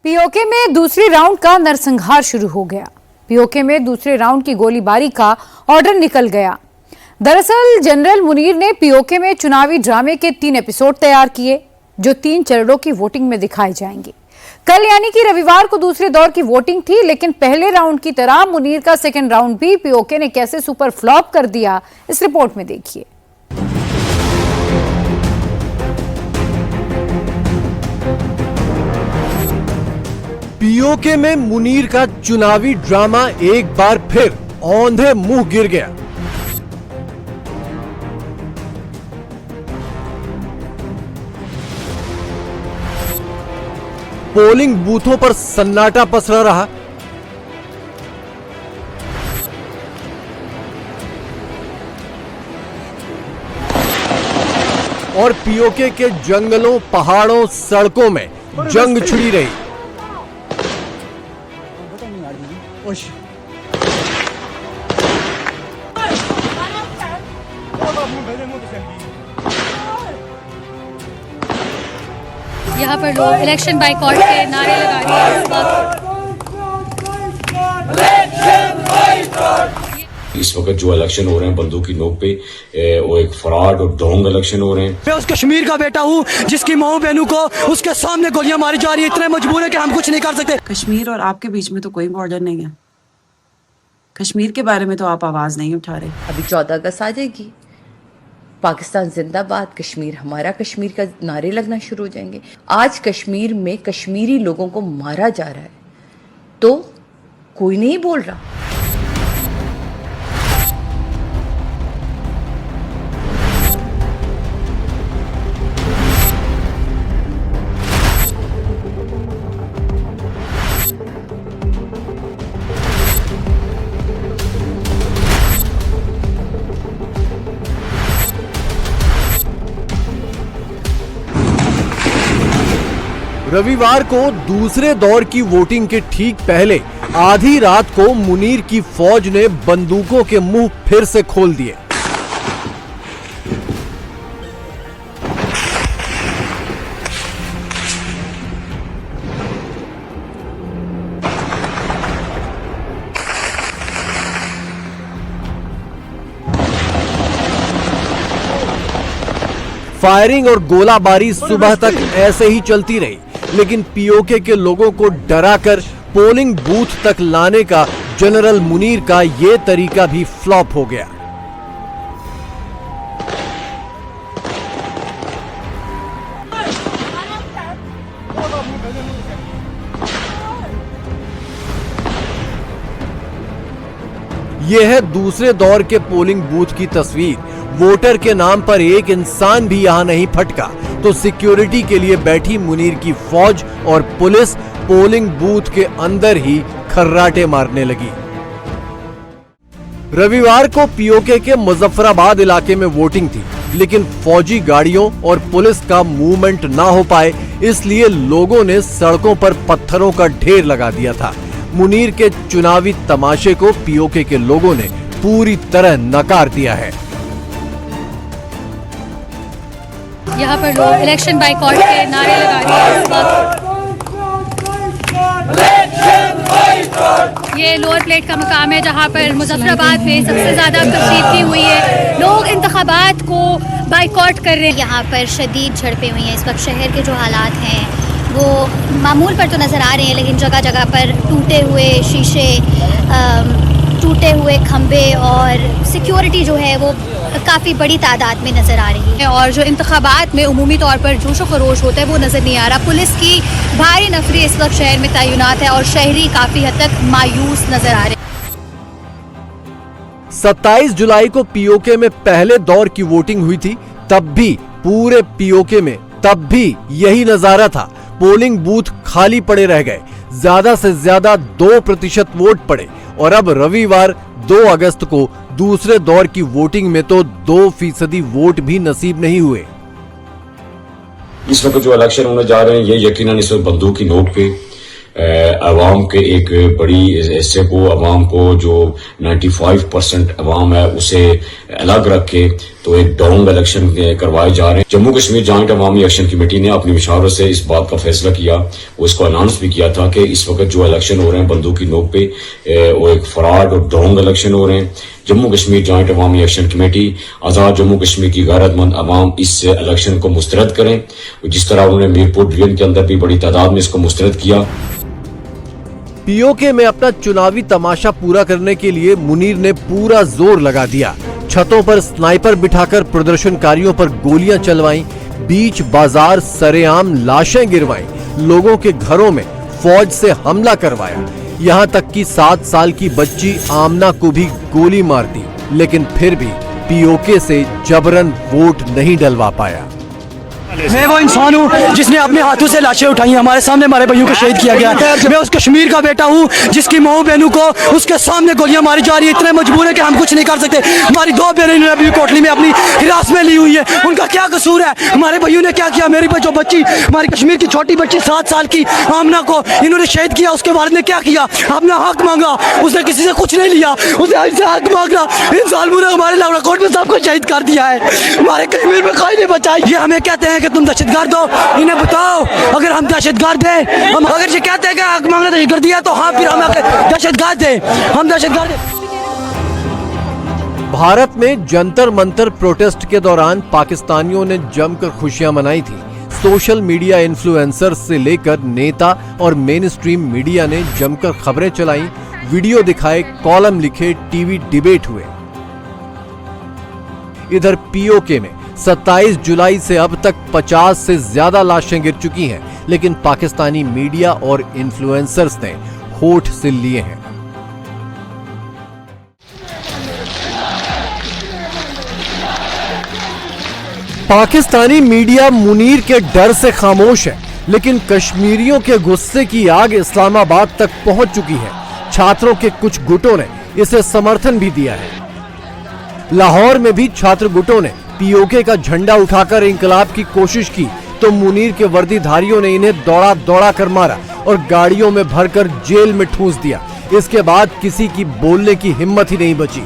PoK में दूसरे round का नरसंहार शुरू हो गया। पीओके में दूसरे राउंड की गोलीबारी का ऑर्डर निकल गया। दरअसल जनरल मुनीर ने पीओके में चुनावी ड्रामे के 3 एपिसोड तैयार किए, जो 3 चरणों की वोटिंग में दिखाए जाएंगे। कल यानी कि रविवार को दूसरे दौर की वोटिंग थी, लेकिन पहले राउंड की तरह मुनीर का सेकेंड राउंड भी पीओके ने कैसे सुपर फ्लॉप कर दिया, इस रिपोर्ट में देखिए। पीओके में मुनीर का चुनावी ड्रामा एक बार फिर औंधे मुंह गिर गया। पोलिंग बूथों पर सन्नाटा पसरा रहा। और पीओके के जंगलों, पहाड़ों, सड़कों में जंग छिड़ी रही। यहाँ पर लोग इलेक्शन बाइकॉट के नारे लगा रहे हैं। इस वक्त जो इलेक्शन हो रहे हैं बंदूक की नोक पे, वो एक फ्रॉड और ढोंग इलेक्शन हो रहे हैं। मैं उस कश्मीर का बेटा हूँ जिसकी माँ बहनों को उसके सामने गोलियां मारी जा रही है। इतने मजबूर है कि हम कुछ नहीं कर सकते। कश्मीर और आपके बीच में तो कोई बॉर्डर नहीं है। कश्मीर के बारे में तो आप आवाज नहीं उठा रहे। अभी 14 अगस्त आ जाएगी, पाकिस्तान जिंदाबाद, कश्मीर हमारा, कश्मीर का नारे लगना शुरू हो जाएंगे। आज कश्मीर में कश्मीरी लोगों को मारा जा रहा है तो कोई नहीं बोल रहा। रविवार को दूसरे दौर की वोटिंग के ठीक पहले आधी रात को मुनीर की फौज ने बंदूकों के मुंह फिर से खोल दिए। फायरिंग और गोलाबारी सुबह तक ऐसे ही चलती रही, लेकिन पीओके के लोगों को डराकर पोलिंग बूथ तक लाने का जनरल मुनीर का यह तरीका भी फ्लॉप हो गया। यह है दूसरे दौर के पोलिंग बूथ की तस्वीर। वोटर के नाम पर एक इंसान भी यहां नहीं फटका तो सिक्योरिटी के लिए बैठी मुनीर की फौज और पुलिस पोलिंग बूथ के अंदर ही खर्राटे मारने लगी। रविवार को पीओके के मुजफ्फराबाद इलाके में वोटिंग थी, लेकिन फौजी गाड़ियों और पुलिस का मूवमेंट ना हो पाए, इसलिए लोगों ने सड़कों पर पत्थरों का ढेर लगा दिया था। मुनीर के चुनावी तमाशे को पीओके के लोगों ने पूरी तरह नकार दिया है। यहाँ पर लोग इलेक्शन बाइकॉट के नारे लगा रहे हैं। ये लोअर प्लेट का मकाम है जहाँ पर मुजफ्फराबाद में सबसे ज्यादा कशीदगी हुई है। लोग इंतखाबात को बाइकॉट कर रहे हैं। यहाँ पर शदीद झड़पें हुई हैं। इस वक्त शहर के जो हालात हैं वो मामूल पर तो नज़र आ रहे हैं, लेकिन जगह जगह पर टूटे हुए शीशे, टूटे हुए खंबे और सिक्योरिटी जो है वो काफ़ी बड़ी तादाद में नज़र आ रही है। और जो इंतखाबात में उमूमी तौर पर जोशो खरोश होता है वो नज़र नहीं आ रहा। पुलिस की भारी नफरी इस वक्त शहर में तैनात है और शहरी काफ़ी हद तक मायूस नज़र आ रहे हैं। 27 जुलाई को पीओके में पहले दौर की वोटिंग हुई थी, तब भी पूरे पीओके में तब भी यही नजारा था। पोलिंग बूथ खाली पड़े रह गए, ज्यादा से ज्यादा 2% वोट पड़े। और अब रविवार 2 अगस्त को दूसरे दौर की वोटिंग में तो 2% वोट भी नसीब नहीं हुए। इस वक्त जो इलेक्शन होने जा रहे हैं ये यकीनन इस वक्त बंदूक की नोक पे अवाम के एक बड़ी हिस्से को, अवाम को जो 95% अवाम है उसे अलग रख के तो एक डोंग इलेक्शन करवाए जा रहे हैं। जम्मू कश्मीर जॉइंट अवामी एक्शन कमेटी ने अपनी मशावरों से इस बात का फैसला किया, वो इसको अनाउंस भी किया था कि इस वक्त जो इलेक्शन हो रहे हैं बंदूक की नोक पे, वो एक फ्रॉड और डोंग इलेक्शन हो रहे हैं। जम्मू कश्मीर जॉइंट अवामी एक्शन कमेटी आज़ाद जम्मू कश्मीर की गैरतमंद अवाम इस इलेक्शन को मुस्तरद करें, जिस तरह उन्होंने मीरपुर डिवीजन के अंदर भी बड़ी तादाद में इसको मुस्तरद किया। पीओके में अपना चुनावी तमाशा पूरा करने के लिए मुनीर ने पूरा जोर लगा दिया। छतों पर स्नाइपर बिठाकर प्रदर्शनकारियों पर गोलियां चलवाईं, बीच बाजार सरेआम लाशें गिरवाईं, लोगों के घरों में फौज से हमला करवाया। यहां तक कि 7 साल की बच्ची आमना को भी गोली मार दी, लेकिन फिर भी पीओके से जबरन वोट नहीं डलवा पाया। मैं वो इंसान हूँ जिसने अपने हाथों से लाशें उठाई, हमारे सामने हमारे भाइयों को शहीद किया गया। मैं उस कश्मीर का बेटा हूँ जिसकी माओ बहनों को उसके सामने गोलियां मारी जा रही है। इतने मजबूर है कि हम कुछ नहीं कर सकते। हमारी 2 बहनें अभी कोटली में अपनी हिरासत में ली हुई है, उनका क्या कसूर है? हमारे भाइयों ने क्या किया? मेरी जो बच्ची, हमारी कश्मीर की छोटी बच्ची 7 साल की आमना को इन्होंने शहीद किया। उसके बाद ने क्या किया? अपना हक मांगा, उसने किसी से कुछ नहीं लिया, उसने हक मांगा। इन जालिमों ने हमारे लावड़ा कोट में सबको शहीद कर दिया है, हमारे कश्मीर में कोई नहीं बचा। ये हमें कहते हैं कि तुम दहशतगर्द हो, इन्हें बताओ अगर हम दहशतगर्द हैं, हम अगर ये कहते हैं कि हक मांगना दहशतगर्द दिया तो हाँ, फिर हम दहशतगर्द हैं, हम दहशतगर्द हैं। भारत में जंतर मंतर प्रोटेस्ट के दौरान पाकिस्तानियों ने जमकर खुशियां मनाई थी। सोशल मीडिया इन्फ्लुएंसर्स से लेकर नेता और मेन स्ट्रीम मीडिया ने जमकर खबरें चलाई, वीडियो दिखाए, कॉलम लिखे, टीवी डिबेट हुए। इधर पीओके में 27 जुलाई से अब तक 50 से ज्यादा लाशें गिर चुकी हैं, लेकिन पाकिस्तानी मीडिया और इन्फ्लुएंसर्स ने होठ सिल लिए हैं। पाकिस्तानी मीडिया मुनीर के डर से खामोश है, लेकिन कश्मीरियों के गुस्से की आग इस्लामाबाद तक पहुंच चुकी है। छात्रों के कुछ गुटों ने इसे समर्थन भी दिया है। लाहौर में भी छात्र गुटों ने पीओके का झंडा उठाकर इंकलाब की कोशिश की, तो मुनीर के वर्दीधारियों ने इन्हें दौड़ा दौड़ा कर मारा और गाड़ियों में भरकर जेल में ठूंस दिया। इसके बाद किसी की बोलने की हिम्मत ही नहीं बची।